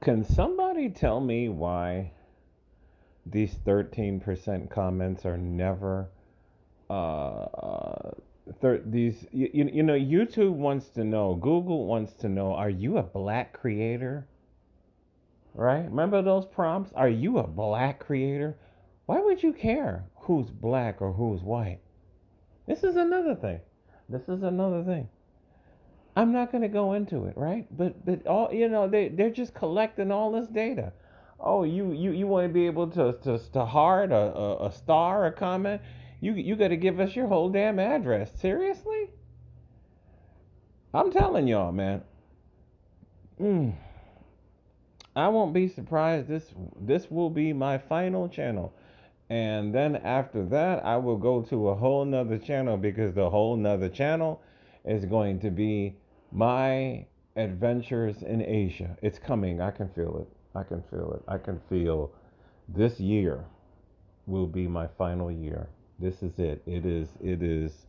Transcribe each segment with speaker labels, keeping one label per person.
Speaker 1: Can somebody tell me why these 13% comments are never uh, you know, YouTube wants to know, Google wants to know, are you a black creator? Right? Remember those prompts? Are you a black creator? Why would you care who's black or who's white? This is another thing. This is another thing. I'm not going to go into it, right? But all you know, they're just collecting all this data. Oh, you want to be able to heart a star a comment? You got to give us your whole damn address. Seriously? I'm telling y'all, man. Mm, I won't be surprised. This will be my final channel, and then after that, I will go to a whole nother channel because the whole nother channel is going to be my adventures in Asia. It's coming. I can feel it. I can feel it. I can feel this year will be my final year. This is it. It is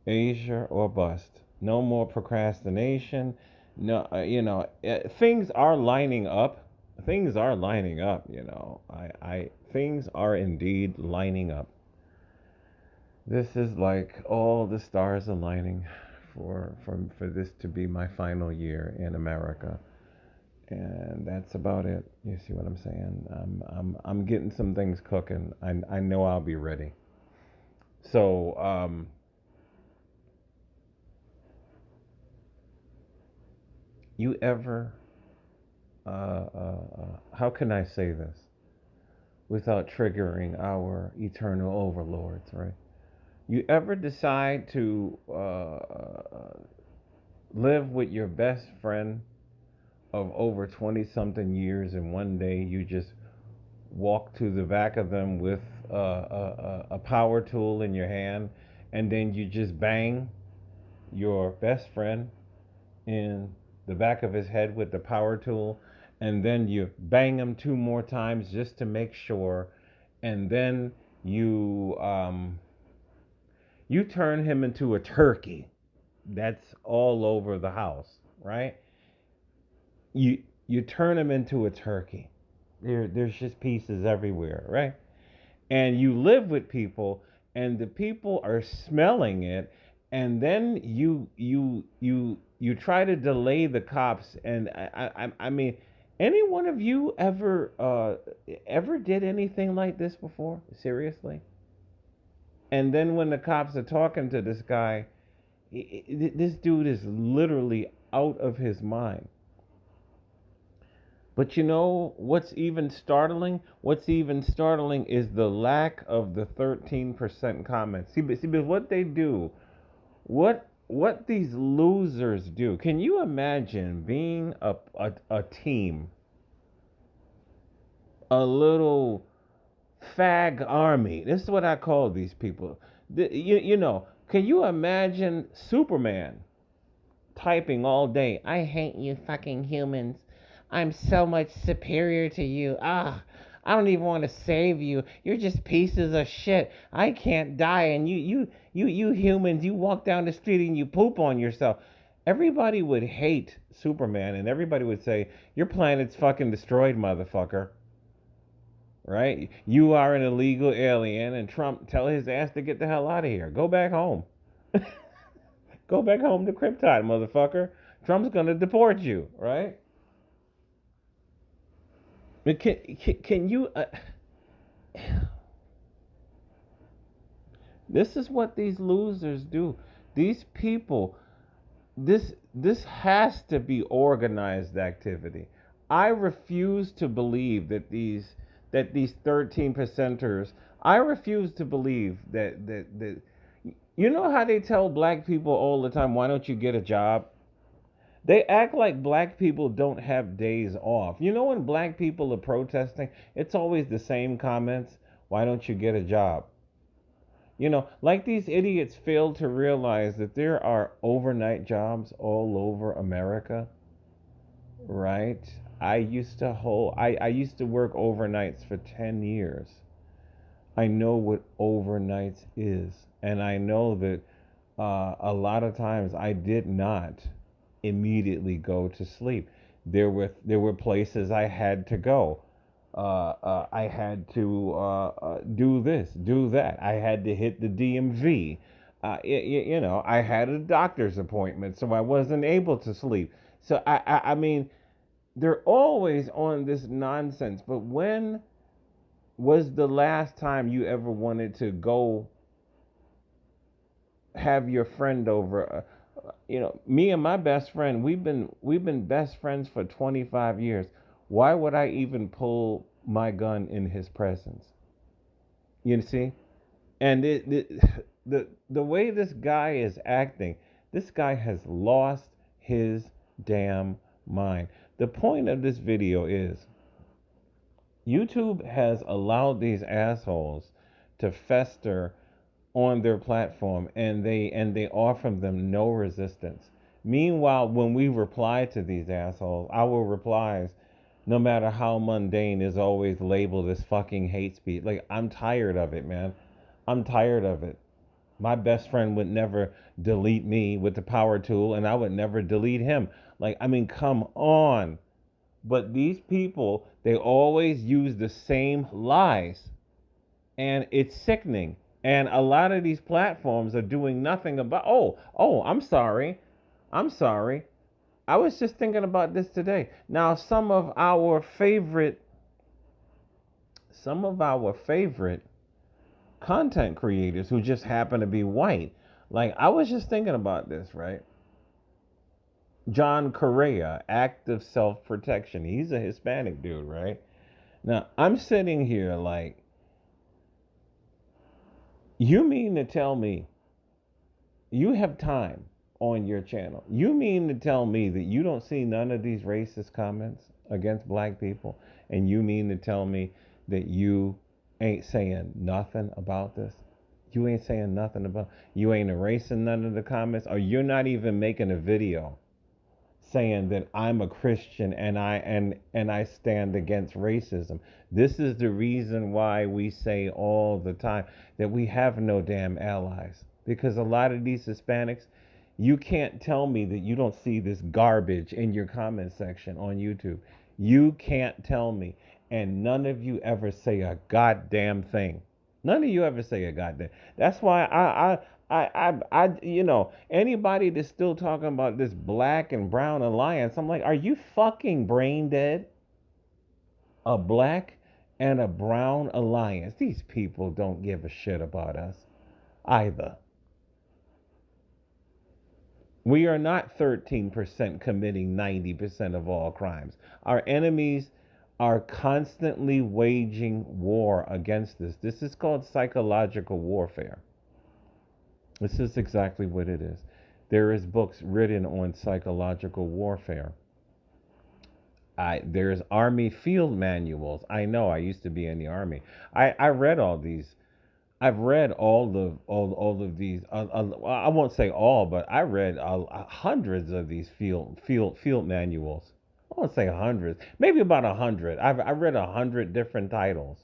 Speaker 1: Asia or bust. No more procrastination. No, things are lining up. Things are lining up. Things are indeed lining up. This is like all the stars aligning for this to be my final year in America, and that's about it. You see what I'm saying? I'm getting some things cooking. I know I'll be ready. So you ever how can I say this without triggering our eternal overlords, right? You ever decide to live with your best friend of over 20 something years, and one day you just walk to the back of them with a power tool in your hand, and then you just bang your best friend in the back of his head with the power tool, and then you bang him two more times just to make sure, and then you turn him into a turkey that's all over the house, right? You turn him into a turkey. There's just pieces everywhere, right? And you live with people, and the people are smelling it, and then you try to delay the cops. And I mean, any one of you ever did anything like this before? Seriously? And then when the cops are talking to this guy, this dude is literally out of his mind. But you know what's even startling? What's even startling is the lack of the 13% comments. See, but what they do, what these losers do. Can you imagine being a team, a little fag army? This is what I call these people. Can you imagine Superman typing all day? I hate you fucking humans. I'm so much superior to you. I don't even want to save you. You're just pieces of shit. I can't die, and you humans, you walk down the street and you poop on yourself. Everybody would hate Superman, and everybody would say, "Your planet's fucking destroyed, motherfucker." Right? You are an illegal alien, and Trump tell his ass to get the hell out of here. Go back home. Go back home to Krypton, motherfucker. Trump's gonna deport you, right? Can you? This is what these losers do. These people. This has to be organized activity. I refuse to believe that these 13 percenters. I refuse to believe that. You know how they tell black people all the time, "Why don't you get a job?" They act like black people don't have days off. You know, when black people are protesting, it's always the same comments. Why don't you get a job? Like these idiots fail to realize that there are overnight jobs all over America, right? I used to work overnights for 10 years. I know what overnights is, and I know that a lot of times I did not immediately go to sleep. There were places I had to go. I had to do this, do that. I had to hit the DMV. I had a doctor's appointment, so I wasn't able to sleep. So I mean, they're always on this nonsense. But when was the last time you ever wanted to go have your friend over? Me and my best friend, we've been best friends for 25 years. Why would I even pull my gun in his presence? You see? And the way this guy is acting, this guy has lost his damn mind. The point of this video is YouTube has allowed these assholes to fester on their platform, and they offer them no resistance. Meanwhile, when we reply to these assholes, our replies, no matter how mundane, is always labeled as fucking hate speech. Like, I'm tired of it, man. I'm tired of it. My best friend would never delete me with the power tool, and I would never delete him. Like, I mean, come on. But these people, they always use the same lies, and it's sickening. And a lot of these platforms are doing nothing about. I'm sorry. I'm sorry. I was just thinking about this today. Now, some of our favorite content creators who just happen to be white. Like, I was just thinking about this, right? John Correa, Act of Self Protection. He's a Hispanic dude, right? Now, I'm sitting here like, you mean to tell me you have time on your channel? You mean to tell me that you don't see none of these racist comments against black people? And you mean to tell me that you ain't saying nothing about this? You ain't saying nothing about, you ain't erasing none of the comments, or you're not even making a video saying that I'm a Christian and I stand against racism. This is the reason why we say all the time that we have no damn allies. Because a lot of these Hispanics, you can't tell me that you don't see this garbage in your comment section on YouTube. You can't tell me. And none of you ever say a goddamn thing. None of you ever say a goddamn. That's why anybody that's still talking about this black and brown alliance, I'm like, are you fucking brain dead? A black and a brown alliance. These people don't give a shit about us either. We are not 13% committing 90% of all crimes. Our enemies are constantly waging war against us. This is called psychological warfare. This is exactly what it is. There is books written on psychological warfare. There's army field manuals. I know, I used to be in the army. I read all these. I've read all of these. I won't say all, but I read hundreds of these field manuals. I won't say hundreds, maybe about 100. I read 100 different titles.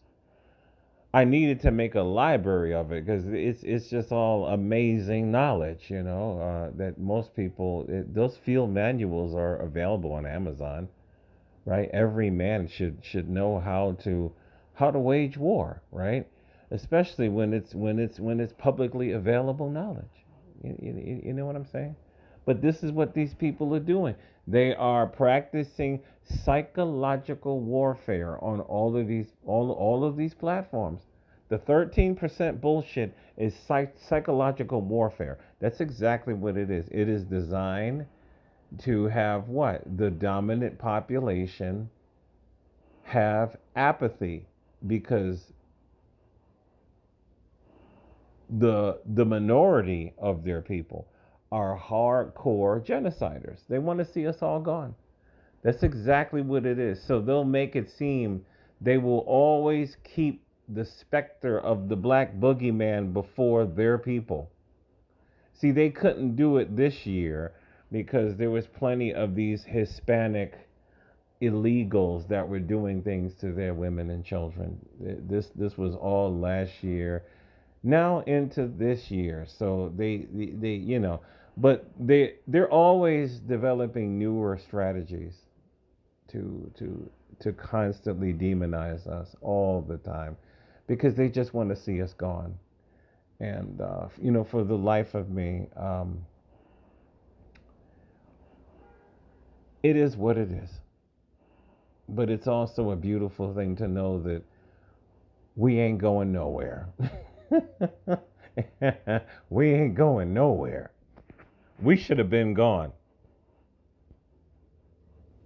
Speaker 1: I needed to make a library of it because it's just all amazing knowledge, that most people, those field manuals are available on Amazon, right? Every man should know how to wage war, right? Especially when it's publicly available knowledge. You know what I'm saying? But this is what these people are doing. They are practicing psychological warfare on all of these platforms. The 13% bullshit is psychological warfare. That's exactly what it is. It is designed to have what? The dominant population have apathy because the minority of their people are hardcore genociders. They want to see us all gone. That's exactly what it is. So they'll make it seem they will always keep the specter of the black boogeyman before their people. See, they couldn't do it this year because there was plenty of these Hispanic illegals that were doing things to their women and children. This was all last year, now into this year. So they but they're always developing newer strategies. to constantly demonize us all the time, because they just want to see us gone. And for the life of me, it is what it is. But it's also a beautiful thing to know that we ain't going nowhere. We ain't going nowhere. We should have been gone.